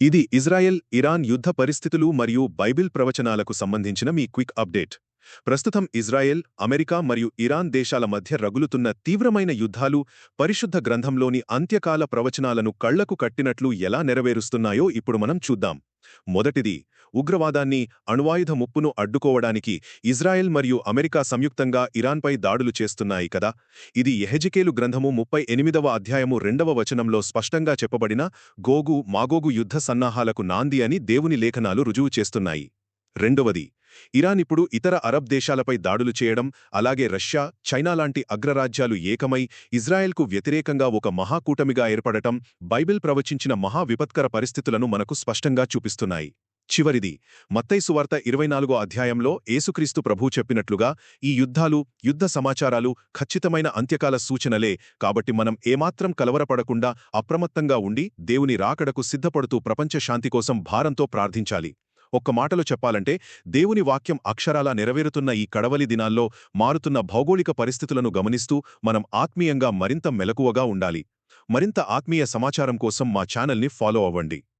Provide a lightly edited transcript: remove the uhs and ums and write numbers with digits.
ఇది Israel, Iran యుద్ధ పరిస్థితులు మరియు బైబిల్ ప్రవచనాలకు సంబంధించిన మీ క్విక్ అప్డేట్. ప్రస్తుతం ఇజ్రాయెల్, అమెరికా మరియు ఇరాన్ దేశాల మధ్య రగులుతున్న తీవ్రమైన యుద్ధాలు పరిశుద్ధ గ్రంథంలోని అంత్యకాల ప్రవచనాలను కళ్లకు కట్టినట్లు ఎలా నెరవేరుస్తున్నాయో ఇప్పుడు మనం చూద్దాం. మొదటిది, ఉగ్రవాదాన్ని, అణ్వాయుధ ముప్పును అడ్డుకోవడానికి ఇజ్రాయెల్ మరియు అమెరికా సంయుక్తంగా ఇరాన్పై దాడులు చేస్తున్నాయి కదా. ఇది యెహెజకేలు గ్రంథము 38వ అధ్యాయము 2వ వచనంలో స్పష్టంగా చెప్పబడిన గోగు మాగోగు యుద్ధ సన్నాహాలకు నాంది అని దేవుని లేఖనాలు రుజువు చేస్తున్నాయి. రెండవది, ఇరాన్ ఇప్పుడు ఇతర అరబ్ దేశాలపై దాడులు చేయడం, అలాగే రష్యా, చైనా లాంటి అగ్రరాజ్యాలు ఏకమై ఇజ్రాయెల్కు వ్యతిరేకంగా ఒక మహాకూటమిగా ఏర్పడటం బైబిల్ ప్రవచించిన మహా విపత్కర పరిస్థితులను మనకు స్పష్టంగా చూపిస్తున్నాయి. చివరిది, మత్తయి సువార్త 24వ అధ్యాయంలో యేసుక్రీస్తు ప్రభువు చెప్పినట్లుగా ఈ యుద్ధాలు, యుద్ధ సమాచారాలు ఖచ్చితమైన అంత్యకాల సూచనలే. కాబట్టి మనం ఏమాత్రం కలవరపడకుండా అప్రమత్తంగా ఉండి దేవుని రాకడకు సిద్ధపడుతూ ప్రపంచ శాంతి కోసం భారంతో ప్రార్థించాలి. ఒక్క మాటలో చెప్పాలంటే, దేవుని వాక్యం అక్షరాలా నెరవేరుతున్న ఈ కడవలి దినాల్లో మారుతున్న భౌగోళిక పరిస్థితులను గమనిస్తూ మనం ఆత్మీయంగా మరింత మెలకువగా ఉండాలి. మరింత ఆత్మీయ సమాచారం కోసం మా ఛానల్ని ఫాలో అవ్వండి.